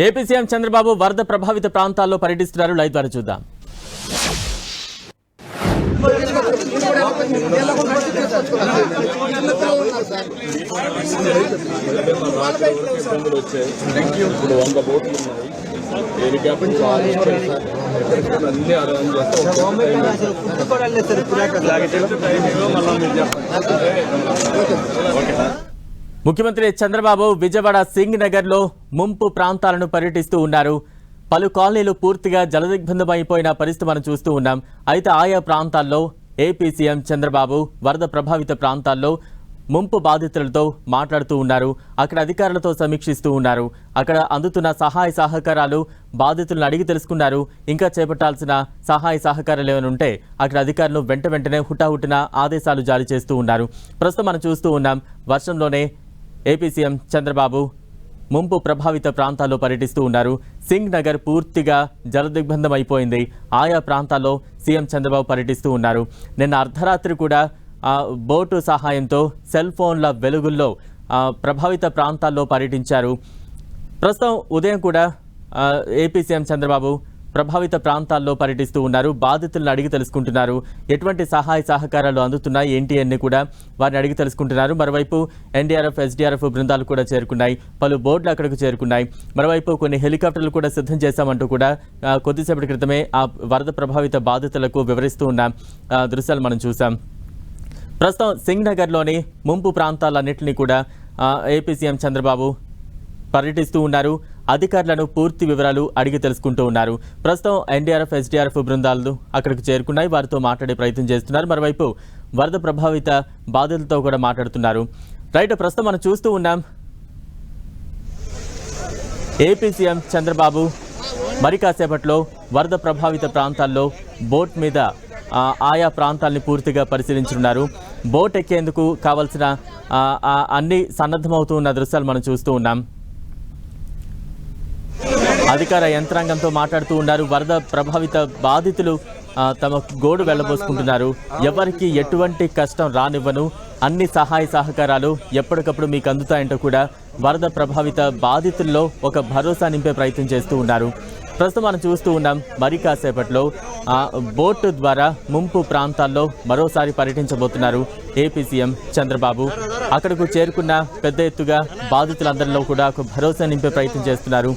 AP CM Chandrababu వరద ప్రభావిత ప్రాంతాల్లో పర్యటిస్తున్నారు. లైవ్ ద్వారా చూద్దాం. ముఖ్యమంత్రి చంద్రబాబు విజయవాడ సింగ్ నగర్ లో ముంపు ప్రాంతాలను పర్యటిస్తూ ఉన్నారు. పలు కాలనీలు పూర్తిగా జలదిగ్బంధమైపోయిన పరిస్థితి మనం చూస్తూ ఉన్నాం. అయితే ఆయా ప్రాంతాల్లో ఏపీ సీఎం చంద్రబాబు వరద ప్రభావిత ప్రాంతాల్లో ముంపు బాధితులతో మాట్లాడుతూ ఉన్నారు. అక్కడ అధికారులతో సమీక్షిస్తూ ఉన్నారు. అక్కడ అందుతున్న సహాయ సహకారాలు బాధితులను అడిగి తెలుసుకున్నారు. ఇంకా చేపట్టాల్సిన సహాయ సహకారాలు ఏమైనా ఉంటే అక్కడ అధికారులు వెంటనే హుటాహుటిన ఆదేశాలు జారీ చేస్తూ ఉన్నారు. ప్రస్తుతం మనం చూస్తూ ఉన్నాం, వర్షంలోనే ఏపీ సీఎం చంద్రబాబు ముంపు ప్రభావిత ప్రాంతాల్లో పర్యటిస్తూ ఉన్నారు. సింగ్ నగర్ పూర్తిగా జలదిగ్బంధం అయిపోయింది. ఆయా ప్రాంతాల్లో సీఎం చంద్రబాబు పర్యటిస్తూ ఉన్నారు. నిన్న అర్ధరాత్రి కూడా బోటు సహాయంతో సెల్ ఫోన్ల వెలుగుల్లో ప్రభావిత ప్రాంతాల్లో పర్యటించారు. ప్రస్తుతం ఉదయం కూడా ఏపీ సీఎం చంద్రబాబు ప్రభావిత ప్రాంతాల్లో పర్యటిస్తూ ఉన్నారు. బాధితులను అడిగి తెలుసుకుంటున్నారు. ఎటువంటి సహాయ సహకారాలు అందుతున్నాయి ఏంటి అని కూడా వారిని అడిగి తెలుసుకుంటున్నారు. మరోవైపు ఎన్డీఆర్ఎఫ్, ఎస్డీఆర్ఎఫ్ బృందాలు కూడా చేరుకున్నాయి. పలు బోర్డులు అక్కడికి చేరుకున్నాయి. మరోవైపు కొన్ని హెలికాప్టర్లు కూడా సిద్ధం చేశామంటూ కూడా కొద్దిసేపటి క్రితమే ఆ వరద ప్రభావిత బాధితులకు వివరిస్తూ ఉన్న దృశ్యాలు మనం చూసాం. ప్రస్తుతం సింగ్ నగర్లోని ముంపు ప్రాంతాలన్నింటినీ కూడా ఏపీ సీఎం చంద్రబాబు పర్యటిస్తూ ఉన్నారు. అధికారులను పూర్తి వివరాలు అడిగి తెలుసుకుంటూ ఉన్నారు. ప్రస్తుతం ఎన్డీఆర్ఎఫ్, ఎస్డీఆర్ఎఫ్ బృందాలు అక్కడికి చేరుకున్నాయి. వారితో మాట్లాడే ప్రయత్నం చేస్తున్నారు. మరోవైపు వరద ప్రభావిత బాధితులతో కూడా మాట్లాడుతున్నారు. రైట్, ప్రస్తుతం మనం చూస్తూ ఉన్నాం, ఏపీ సీఎం చంద్రబాబు మరి కాసేపట్లో వరద ప్రభావిత ప్రాంతాల్లో బోట్ మీద ఆయా ప్రాంతాలని పూర్తిగా పరిశీలించనున్నారు. బోట్ ఎక్కేందుకు కావాల్సిన అన్ని సన్నద్ధమవుతూ ఉన్న దృశ్యాలు మనం చూస్తూ ఉన్నాం. అధికార యంత్రాంగంతో మాట్లాడుతూ ఉన్నారు. వరద ప్రభావిత బాధితులు తమ గోడు వెళ్లబోసుకుంటున్నారు. ఎవరికి ఎటువంటి కష్టం రానివ్వను, అన్ని సహాయ సహకారాలు ఎప్పటికప్పుడు మీకు అందుతాయంటూ కూడా వరద ప్రభావిత బాధితుల్లో ఒక భరోసా నింపే ప్రయత్నం చేస్తూ ఉన్నారు. ప్రస్తుతం మనం చూస్తూ ఉన్నాం, మరి కాసేపట్లో బోటు ద్వారా ముంపు ప్రాంతాల్లో మరోసారి పర్యటించబోతున్నారు ఏపీ సీఎం చంద్రబాబు. అక్కడకు చేరుకున్న పెద్ద ఎత్తుగా బాధితులందరిలో కూడా ఒక భరోసా నింపే ప్రయత్నం చేస్తున్నారు.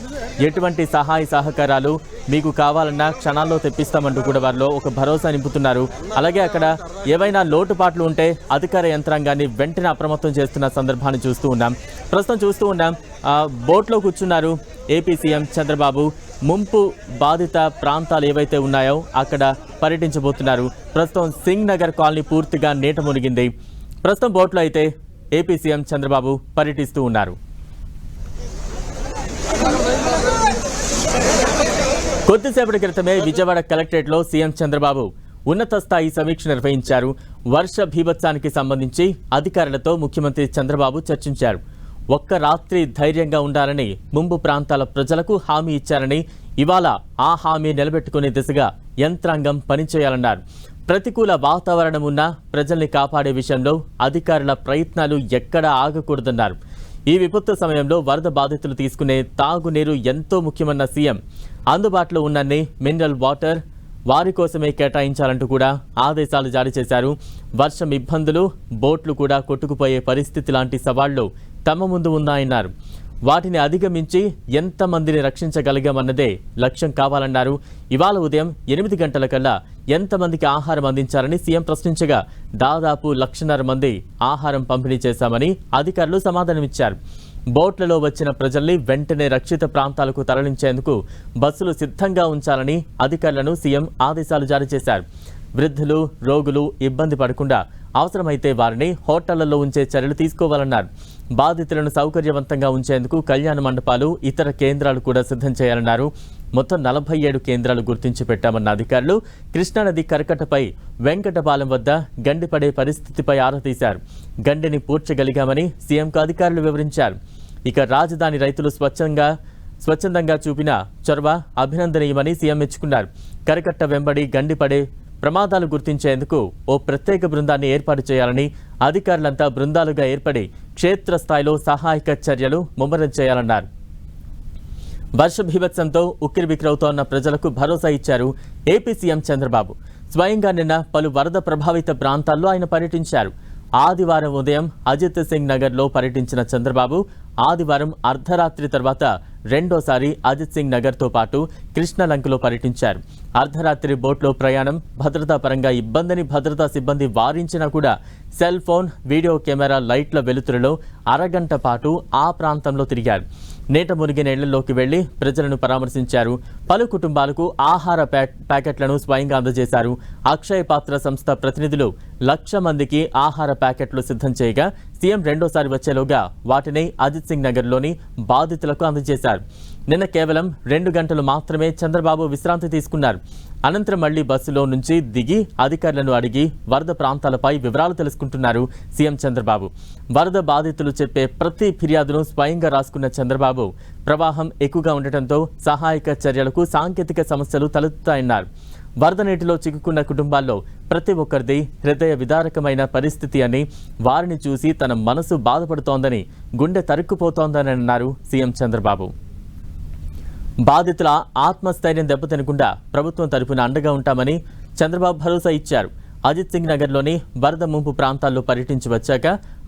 ఎటువంటి సహాయ సహకారాలు మీకు కావాలన్నా క్షణాల్లో తెప్పిస్తామంటూ కూడా వారిలో ఒక భరోసా నింపుతున్నారు. అలాగే అక్కడ ఏవైనా లోటుపాట్లు ఉంటే అధికార యంత్రాంగాన్ని వెంటనే అప్రమత్తం చేస్తున్న సందర్భాన్ని చూస్తూ ఉన్నాం. ప్రస్తుతం చూస్తూ ఉన్నాం, బోట్లో కూర్చున్నారు ఏపీ సీఎం చంద్రబాబు. ముంపు బాధిత ప్రాంతాలు ఏవైతే ఉన్నాయో అక్కడ పర్యటించబోతున్నారు. ప్రస్తుతం సింగ్ నగర్ కాలనీ పూర్తిగా నీట మునిగింది. ప్రస్తుతం బోట్లో అయితే ఏపీ సీఎం చంద్రబాబు పర్యటిస్తూ ఉన్నారు. కొద్దిసేపటి క్రితమే విజయవాడ కలెక్టరేట్లో సీఎం చంద్రబాబు ఉన్నత స్థాయి సమీక్ష నిర్వహించారు. వర్ష భీభత్సానికి సంబంధించి అధికారులతో ముఖ్యమంత్రి చంద్రబాబు చర్చించారు. ఒక్క రాత్రి ధైర్యంగా ఉండాలని ముంపు ప్రాంతాల ప్రజలకు హామీ ఇచ్చారని, ఇవాళ ఆ హామీ నిలబెట్టుకునే దిశగా యంత్రాంగం పనిచేయాలన్నారు. ప్రతికూల వాతావరణం ఉన్నా ప్రజల్ని కాపాడే విషయంలో అధికారుల ప్రయత్నాలు ఎక్కడా ఆగకూడదన్నారు. ఈ విపత్తు సమయంలో వరద బాధితులు తీసుకునే తాగునీరు ఎంతో ముఖ్యమన్న సీఎం అందుబాటులో ఉన్నన్ని మినరల్ వాటర్ వారి కోసమే కేటాయించాలంటూ కూడా ఆదేశాలు జారీ చేశారు. వర్షం ఇబ్బందులు, బోట్లు కూడా కొట్టుకుపోయే పరిస్థితి లాంటి సవాళ్లు తమ ముందు ఉన్నాయన్నారు. వాటిని అధిగమించి ఎంతమందిని రక్షించగలిగామన్నదే లక్ష్యం కావాలన్నారు. ఇవాళ ఉదయం 8 గంటలకల్లా ఎంతమందికి ఆహారం అందించాలని సీఎం ప్రశ్నించగా దాదాపు 1,50,000 మంది ఆహారం పంపిణీ చేశామని అధికారులు సమాధానమిచ్చారు. బోట్లలో వచ్చిన ప్రజల్ని వెంటనే రక్షిత ప్రాంతాలకు తరలించేందుకు బస్సులు సిద్ధంగా ఉంచాలని అధికారులను సీఎం ఆదేశాలు జారీ చేశారు. వృద్ధులు, రోగులు ఇబ్బంది పడకుండా అవసరమైతే వారిని హోటళ్లలో ఉంచే చర్యలు తీసుకోవాలన్నారు. బాధితులను సౌకర్యవంతంగా ఉంచేందుకు కళ్యాణ మండపాలు, ఇతర కేంద్రాలు కూడా సిద్ధం చేయాలన్నారు. మొత్తం 47 కేంద్రాలు గుర్తించి పెట్టామన్న అధికారులు కృష్ణానది కరకట్టపై వెంకటపాలెం వద్ద గండిపడే పరిస్థితిపై ఆరా తీశారు. గండిని పూడ్చగలిగామని సీఎంకు అధికారులు వివరించారు. ఇక రాజధాని రైతులు స్వచ్ఛందంగా చూపిన చొరవ అభినందనీయమని సీఎం మెచ్చుకున్నారు. కరకట్ట వెంబడి గండిపడే ప్రమాదాలు గుర్తించేందుకు ఓ ప్రత్యేక బృందాన్ని ఏర్పాటు చేయాలని, అధికారులంతా బృందాలుగా ఏర్పడి క్షేత్రస్థాయిలో సహాయక చర్యలు ముమ్మరం చేయాలన్నారు. వర్ష భీభత్సంతో ఉక్కిరిబిక్కిరవుతోన్న ప్రజలకు భరోసా ఇచ్చారు ఏపీ సీఎం చంద్రబాబు. స్వయంగా నిన్న పలు వరద ప్రభావిత ప్రాంతాల్లో ఆయన పర్యటించారు. ఆదివారం ఉదయం అజిత్ సింగ్ నగర్లో పర్యటించిన చంద్రబాబు ఆదివారం అర్ధరాత్రి తర్వాత రెండోసారి అజిత్ సింగ్ నగర్తో పాటు కృష్ణలంకలో పర్యటించారు. అర్ధరాత్రి బోట్లో ప్రయాణం భద్రతా పరంగా ఇబ్బందిని భద్రతా సిబ్బంది వారించినా కూడా సెల్ ఫోన్, వీడియో కెమెరా లైట్ల వెలుతురులో అరగంట పాటు ఆ ప్రాంతంలో తిరిగారు. నీట మునిగిన ఇళ్లలోకి వెళ్లి ప్రజలను పరామర్శించారు. పలు కుటుంబాలకు ఆహార ప్యాకెట్లను స్వయంగా అందజేశారు. అక్షయ పాత్ర సంస్థ ప్రతినిధులు 1,00,000 మందికి ఆహార ప్యాకెట్లు సిద్ధం చేయగా సీఎం రెండోసారి వచ్చేలోగా వాటిని అజిత్ సింగ్ నగర్లోని బాధితులకు అందజేశారు. నిన్న కేవలం 2 గంటలు మాత్రమే చంద్రబాబు విశ్రాంతి తీసుకున్నారు. అనంతరం మళ్లీ బస్సులో నుంచి దిగి అధికారులను అడిగి వరద ప్రాంతాలపై వివరాలు తెలుసుకుంటున్నారు సీఎం చంద్రబాబు. వరద బాధితులు చెప్పే ప్రతి ఫిర్యాదును స్వయంగా రాసుకున్న చంద్రబాబు ప్రవాహం ఎక్కువగా ఉండటంతో సహాయక చర్యలకు సాంకేతిక సమస్యలు తలెత్తుతాయన్నారు. వరద నీటిలో చిక్కుకున్న కుటుంబాల్లో ప్రతి ఒక్కరిది హృదయ విదారకమైన పరిస్థితి అని, వారిని చూసి తన మనసు బాధపడుతోందని, గుండె తరుక్కుపోతోందని అన్నారు సీఎం చంద్రబాబు. బాధితుల ఆత్మస్థైర్యం దెబ్బతినకుండా ప్రభుత్వం తరపున అండగా ఉంటామని చంద్రబాబు భరోసా ఇచ్చారు. అజిత్ సింగ్ నగర్లోని వరద ముంపు ప్రాంతాల్లో పర్యటించి వచ్చాక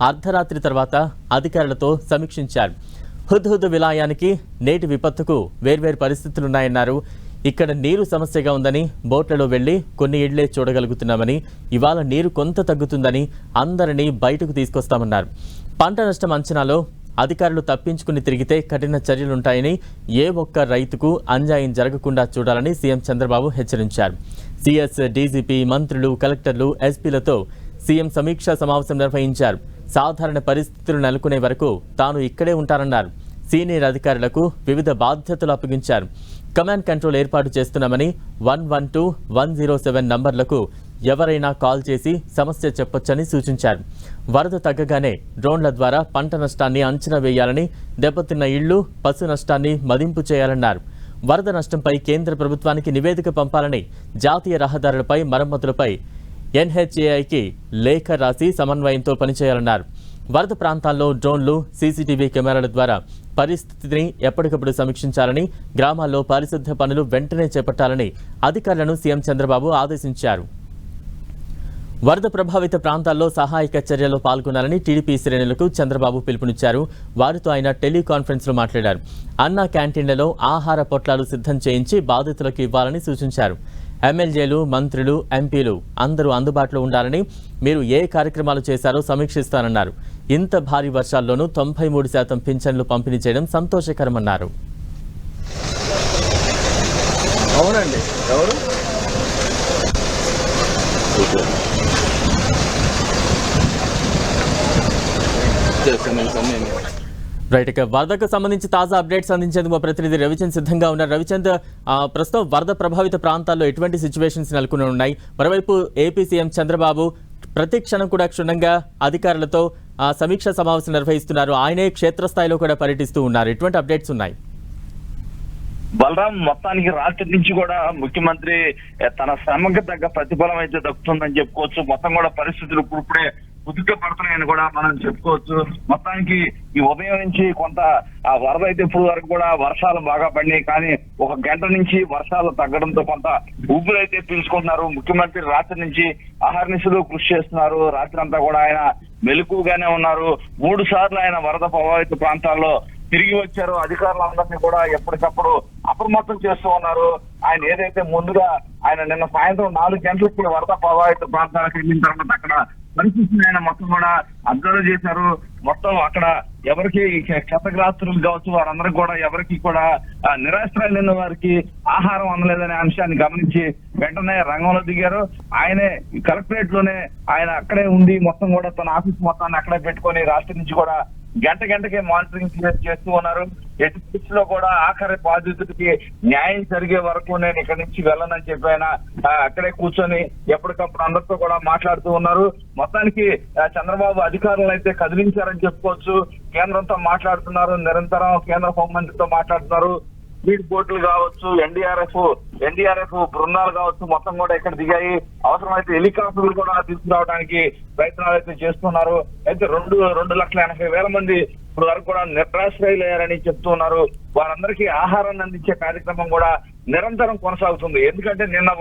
అర్ధరాత్రి తర్వాత అధికారులతో సమీక్షించారు. హుద్హుద్ విలాయానికి నేటి విపత్తుకు వేర్వేరు పరిస్థితులున్నాయన్నారు. ఇక్కడ నీరు సమస్యగా ఉందని, బోట్లలో వెళ్లి కొన్ని ఇళ్లే చూడగలుగుతున్నామని, ఇవాళ నీరు కొంత తగ్గుతుందని అందరినీ బయటకు తీసుకొస్తామన్నారు. పంట నష్టం అంచనాలో అధికారులు తప్పించుకుని తిరిగితే కఠిన చర్యలుంటాయని, ఏ ఒక్క రైతుకు అన్యాయం జరగకుండా చూడాలని సీఎం చంద్రబాబు హెచ్చరించారు. సీఎస్, డీజీపీ, మంత్రులు, కలెక్టర్లు, ఎస్పీలతో సీఎం సమీక్షా సమావేశం నిర్వహించారు. సాధారణ పరిస్థితులు నెలకొనే వరకు తాను ఇక్కడే ఉంటారన్నారు. సీనియర్ అధికారులకు వివిధ బాధ్యతలు అప్పగించారు. కమాండ్ కంట్రోల్ ఏర్పాటు చేస్తున్నామని 112, 107 నంబర్లకు ఎవరైనా కాల్ చేసి సమస్య చెప్పొచ్చని సూచించారు. వరద తగ్గగానే డ్రోన్ల ద్వారా పంట నష్టాన్ని అంచనా వేయాలని, దెబ్బతిన్న ఇళ్లు, పశు నష్టాన్ని మదింపు చేయాలన్నారు. వరద నష్టంపై కేంద్ర ప్రభుత్వానికి నివేదిక పంపాలని, జాతీయ రహదారులపై మరమ్మతులపై ఎన్హెచ్ఏఐకి లేఖ రాసి సమన్వయంతో పనిచేయాలన్నారు. వరద ప్రాంతాల్లో డ్రోన్లు, సీసీటీవీ కెమెరాల ద్వారా పరిస్థితిని ఎప్పటికప్పుడు సమీక్షించాలని, గ్రామాల్లో పారిశుద్ధ్య పనులు వెంటనే చేపట్టాలని అధికారులను సీఎం చంద్రబాబు ఆదేశించారు. వరద ప్రభావిత ప్రాంతాల్లో సహాయక చర్యల్లో పాల్గొనాలని టీడీపీ శ్రేణులకు చంద్రబాబు పిలుపునిచ్చారు. వారితో ఆయన టెలికాన్ఫరెన్స్లో మాట్లాడారు. అన్నా క్యాంటీన్లలో ఆహార పొట్లాలు సిద్ధం చేయించి బాధితులకు ఇవ్వాలని సూచించారు. ఎమ్మెల్యేలు, మంత్రులు, ఎంపీలు అందరూ అందుబాటులో ఉండాలని, మీరు ఏ కార్యక్రమాలు చేశారో సమీక్షిస్తానన్నారు. ఇంత భారీ వర్షాల్లోనూ 93% పింఛన్లు పంపిణీ చేయడం సంతోషకరమన్నారు. అవునండి, ఎవరు రైట్. ఇక వరదకు సంబంధించి తాజా అప్డేట్స్ అందించేందుకు మా ప్రతినిధి రవిచంద్ సిద్ధంగా ఉన్నారు. రవిచంద్, ప్రస్తుతం వరద ప్రభావిత ప్రాంతాల్లో ఎటువంటి సిచ్యువేషన్స్ నెలకొని ఉన్నాయి? మరోవైపు ఏపీ సీఎం చంద్రబాబు ప్రతి క్షణం కూడా క్షుణ్ణంగా అధికారులతో సమీక్షా సమావేశం నిర్వహిస్తున్నారు. ఆయనే క్షేత్రస్థాయిలో కూడా పర్యటిస్తూ ఉన్నారు. ఎటువంటి అప్డేట్స్ ఉన్నాయి? బలరాం, మొత్తానికి రాష్ట్ర నుంచి కూడా ముఖ్యమంత్రి తన శ్రమకు తగ్గ ప్రతిఫలం అయితే దక్కుతుందని చెప్పుకోవచ్చు. మొత్తం కూడా పరిస్థితులు ఇప్పుడే కుదుట పడుతున్నాయని కూడా మనం చెప్పుకోవచ్చు. మొత్తానికి ఈ ఉదయం నుంచి కొంత ఆ వరద అయితే ఇప్పుడు వరకు కూడా వర్షాలు బాగా పడినాయి, కానీ ఒక గంట నుంచి వర్షాలు తగ్గడంతో కొంత ఊపిరి అయితే పీల్చుకుంటున్నారు. ముఖ్యమంత్రి రాత్రి నుంచి అహర్నిశలు కృషి చేస్తున్నారు. రాత్రి అంతా కూడా ఆయన మెలకుగానే ఉన్నారు. 3 సార్లు ఆయన వరద ప్రభావిత ప్రాంతాల్లో తిరిగి వచ్చారు. అధికారులందరినీ కూడా ఎప్పటికప్పుడు అప్రమత్తం చేస్తూ ఉన్నారు. ఆయన ఏదైతే ముందుగా ఆయన నిన్న సాయంత్రం 4 గంటలకి వరద ప్రభావిత ప్రాంతాలకు వెళ్ళిన తర్వాత అక్కడ పరిస్థితిని ఆయన మొత్తం కూడా అబ్జర్వ్ చేశారు. మొత్తం అక్కడ ఎవరికి క్షతగ్రస్తులు కావచ్చు, వారందరికీ కూడా ఎవరికి కూడా నిరాశ్రయులైన వారికి ఆహారం అందలేదనే అంశాన్ని గమనించి వెంటనే రంగంలో దిగారు. ఆయనే కలెక్టరేట్ లోనే ఆయన అక్కడే ఉండి మొత్తం కూడా తన ఆఫీస్ మొత్తాన్ని అక్కడే పెట్టుకొని రాష్ట్రం నుంచి కూడా గంటకే మానిటరింగ్ చేస్తూ ఉన్నారు. ఎటు పరిస్థితిలో కూడా ఆఖరి బాధితుడికి న్యాయం జరిగే వరకు నేను ఇక్కడి నుంచి వెళ్ళనని చెప్పి ఆయన అక్కడే కూర్చొని ఎప్పటికప్పుడు అందరితో కూడా మాట్లాడుతూ ఉన్నారు. మొత్తానికి చంద్రబాబు అధికారులను అయితే కదిలించారని చెప్పుకోవచ్చు. కేంద్రంతో మాట్లాడుతున్నారు, నిరంతరం కేంద్ర హోంమంత్రితో మాట్లాడుతున్నారు. స్పీడ్ బోట్లు కావచ్చు, ఎన్డీఆర్ఎఫ్ బృందాలు కావచ్చు, మొత్తం కూడా ఇక్కడ దిగాయి. అవసరమైతే హెలికాప్టర్లు కూడా తీసుకురావడానికి ప్రయత్నాలు అయితే చేస్తున్నారు. అయితే 2,80,000 మంది ఇప్పుడు వరకు కూడా నిరాశ్రయులయ్యారని చెప్తున్నారు. వారందరికీ ఆహారాన్ని అందించే కార్యక్రమం కూడా నిరంతరం కొనసాగుతుంది. ఎందుకంటే నిన్న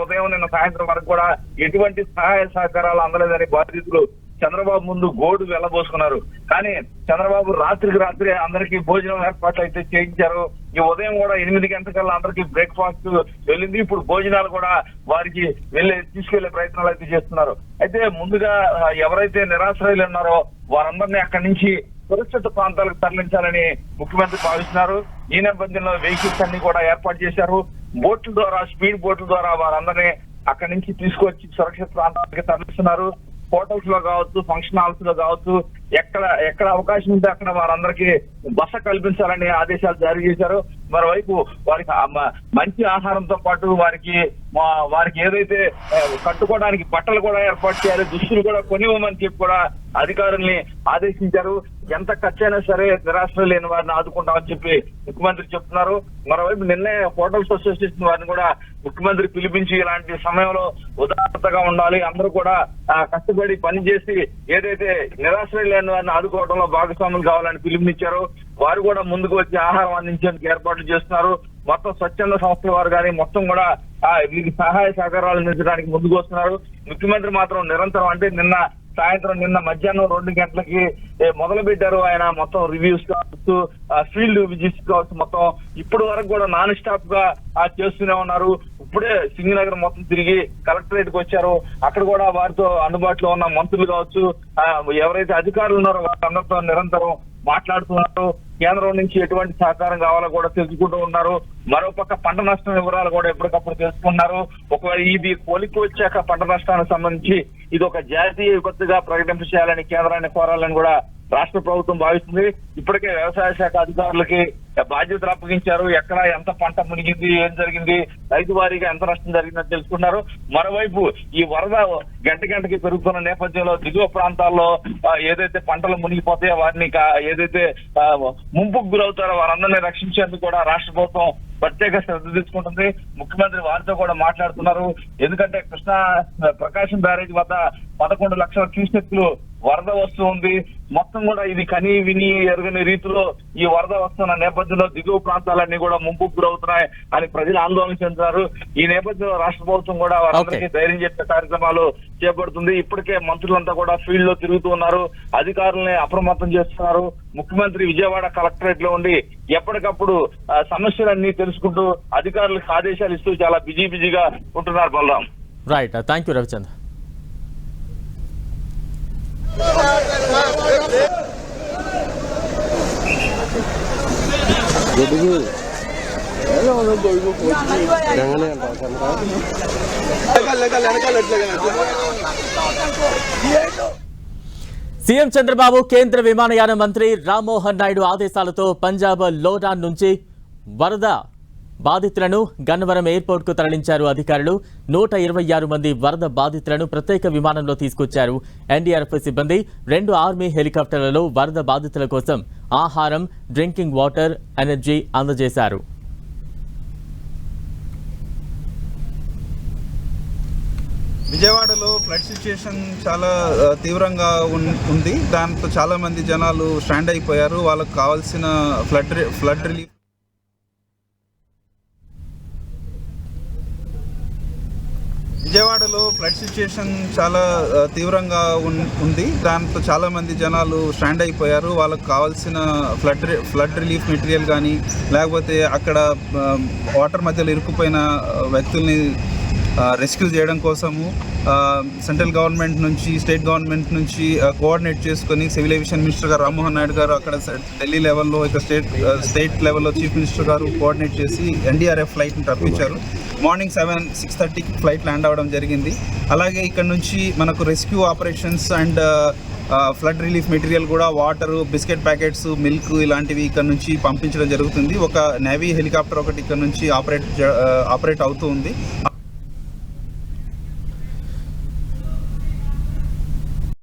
సాయంత్రం వరకు కూడా ఎటువంటి సహాయ సహకారాలు అందలేదని బాధితులు చంద్రబాబు ముందు గోడు వెళ్ళబోసుకున్నారు. కానీ చంద్రబాబు రాత్రికి రాత్రి అందరికీ భోజనం ఏర్పాట్లు అయితే చేయించారు. ఈ ఉదయం కూడా 8 గంటలకల్లా అందరికీ బ్రేక్ఫాస్ట్ వెళ్ళింది. ఇప్పుడు భోజనాలు కూడా వారికి తీసుకెళ్లే ప్రయత్నాలు అయితే చేస్తున్నారు. అయితే ముందుగా ఎవరైతే నిరాశ్రయులు ఉన్నారో వారందరినీ అక్కడి నుంచి సురక్షిత ప్రాంతాలకు తరలించాలని ముఖ్యమంత్రి భావిస్తున్నారు. ఈ నేపథ్యంలో వెహికల్స్ అన్ని కూడా ఏర్పాటు చేశారు. బోట్ల ద్వారా, స్పీడ్ బోట్ల ద్వారా వారందరినీ అక్కడి నుంచి తీసుకొచ్చి సురక్షిత ప్రాంతాలకు తరలిస్తున్నారు. హోటల్స్ లో కావచ్చు, ఫంక్షన్ హాల్స్ లో కావచ్చు, ఎక్కడ అవకాశం ఉంటే అక్కడ వారందరికీ బస కల్పించాలని ఆదేశాలు జారీ చేశారు. మరోవైపు వారికి మంచి ఆహారంతో పాటు వారికి ఏదైతే కట్టుకోవడానికి బట్టలు కూడా ఏర్పాటు చేయాలి, దుస్తులు కూడా కొనివ్వమని చెప్పి కూడా అధికారుల్ని ఆదేశించారు. ఎంత ఖర్చైనా సరే నిరాశ్రయం లేని వారిని ఆదుకుంటామని చెప్పి ముఖ్యమంత్రి చెప్తున్నారు. మరోవైపు నిన్నే హోటల్స్ అసోసియేషన్ వారిని కూడా ముఖ్యమంత్రి పిలిపించి ఇలాంటి సమయంలో ఉదారతగా ఉండాలి, అందరూ కూడా కష్టపడి పనిచేసి ఏదైతే నిరాశ్రయం లేని వారిని ఆదుకోవడంలో భాగస్వాములు కావాలని పిలుపునిచ్చారు. వారు కూడా ముందుకు వచ్చి ఆహారం అందించేందుకు ఏర్పాట్లు చేస్తున్నారు. మొత్తం స్వచ్ఛంద సంస్థల వారు కానీ మొత్తం కూడా వీరికి సహాయ సహకారాలు అందించడానికి ముందుకు వస్తున్నారు. ముఖ్యమంత్రి మాత్రం నిరంతరం అంటే నిన్న మధ్యాహ్నం 2 గంటలకి మొదలు పెట్టారు. ఆయన మొత్తం రివ్యూస్ కావచ్చు, ఫీల్డ్ విజిట్స్ కావచ్చు, మొత్తం ఇప్పటి వరకు కూడా నాన్ స్టాప్ గా చేస్తూనే ఉన్నారు. ఇప్పుడే సింగనగర్ మొత్తం తిరిగి కలెక్టరేట్ కి వచ్చారు. అక్కడ కూడా వారితో అందుబాటులో ఉన్న మంత్రులు కావచ్చు, ఎవరైతే అధికారులు ఉన్నారో వారందరితో నిరంతరం మాట్లాడుతున్నారు. కేంద్రం నుంచి ఎటువంటి సహకారం కావాలో కూడా తెలుసుకుంటూ ఉన్నారు. మరోపక్క పంట నష్టం వివరాలు కూడా ఎప్పటికప్పుడు తెలుసుకున్నారు. ఒకవేళ ఇది కొలికి వచ్చాక పంట నష్టానికి సంబంధించి ఇది ఒక జాతీయ విపత్తుగా ప్రకటించాలని కేంద్రాన్ని కోరాలని కూడా రాష్ట్ర ప్రభుత్వం భావిస్తుంది. ఇప్పటికే వ్యవసాయ శాఖ అధికారులకి బాధ్యతలు అప్పగించారు. ఎక్కడ ఎంత పంట మునిగింది, ఏం జరిగింది, రైతు వారీగా ఎంత నష్టం జరిగిందని తెలుసుకున్నారు. మరోవైపు ఈ వరద గంటకి పెరుగుతున్న నేపథ్యంలో దిగువ ప్రాంతాల్లో ఏదైతే పంటలు మునిగిపోతాయో వారిని ఏదైతే ముంపుకు గురవుతారో వారందరినీ రక్షించేందుకు కూడా రాష్ట్ర ప్రభుత్వం ప్రత్యేక శ్రద్ధ తీసుకుంటుంది. ముఖ్యమంత్రి వారితో కూడా మాట్లాడుతున్నారు. ఎందుకంటే ప్రకాశం బ్యారేజ్ వద్ద 11 లక్షల క్యూసెక్లు వరద వస్తూ ఉంది. మొత్తం కూడా ఇది కని విని ఎరగని రీతిలో ఈ వరద వస్తున్న నేపథ్యంలో దిగువ ప్రాంతాలన్నీ కూడా ముంపుకు గురవుతున్నాయి అని ప్రజలు ఆందోళన చెందుతున్నారు. ఈ నేపథ్యంలో రాష్ట్ర ప్రభుత్వం కూడా వారందరికీ ధైర్యం చెప్పే కార్యక్రమాలు చేపడుతుంది. ఇప్పటికే మంత్రులంతా కూడా ఫీల్డ్ లో తిరుగుతూ ఉన్నారు, అధికారులని అప్రమత్తం చేస్తున్నారు. ముఖ్యమంత్రి విజయవాడ కలెక్టరేట్ లో ఉండి ఎప్పటికప్పుడు సమస్యలన్నీ తెలుసుకుంటూ అధికారులకు ఆదేశాలు ఇస్తూ చాలా బిజీగా ఉంటున్నారు. Balaram. Right, thank you Ravichandra. CM Chandrababu కేంద్ర విమానయాన మంత్రి రామ్మోహన్ నాయుడు ఆదేశాలతో పంజాబ్ లోటాన్ నుంచి వరద బాధితులను గన్నవరం ఎయిర్పోర్ట్ కు తరలించారు అధికారులు. 126 మంది వరద బాధితులను ప్రత్యేక విమానంలో తీసుకొచ్చారు. ఎన్డీఆర్ఎఫ్ సిబ్బంది 2 ఆర్మీ హెలికాప్టర్లలో వరద బాధితుల కోసం ఆహారం, డ్రింకింగ్ వాటర్, ఎనర్జీ అందజేశారు. విజయవాడలో ఫ్లడ్ సిచ్యుయేషన్ చాలా తీవ్రంగా ఉంది. దాంతో చాలా మంది జనాలు స్టాండ్ అయిపోయారు. వాళ్ళకు కావాల్సిన ఫ్లడ్ రిలీఫ్ విజయవాడలో ఫ్లడ్ సిచ్యుయేషన్ చాలా తీవ్రంగా ఉంది. దాంతో చాలా మంది జనాలు స్టాండ్ అయిపోయారు. వాళ్ళకు కావాల్సిన ఫ్లడ్ రిలీఫ్ మెటీరియల్ కానీ లేకపోతే అక్కడ వాటర్ మధ్యలో ఇరుక్కుపోయిన వ్యక్తుల్ని రెస్క్యూ చేయడం కోసము సెంట్రల్ గవర్నమెంట్ నుంచి, స్టేట్ గవర్నమెంట్ నుంచి కోఆర్డినేట్ చేసుకొని సివిల్ ఏవియేషన్ మినిస్టర్ గారు రామ్మోహన్ నాయుడు గారు అక్కడ ఢిల్లీ లెవెల్లో, ఇక స్టేట్ లెవెల్లో చీఫ్ మినిస్టర్ గారు కోఆర్డినేట్ చేసి ఎన్డీఆర్ఎఫ్ ఫ్లైట్ని రప్పించారు. మార్నింగ్ 6:30కి ఫ్లైట్ ల్యాండ్ అవ్వడం జరిగింది. అలాగే ఇక్కడ నుంచి మనకు rescue operations and flood relief material కూడా వాటర్, బిస్కెట్ ప్యాకెట్స్, మిల్క్ ఇలాంటివి ఇక్కడ నుంచి పంపించడం జరుగుతుంది. ఒక నేవీ హెలికాప్టర్ ఒకటి ఇక్కడ నుంచి ఆపరేట్ అవుతూ ఉంది.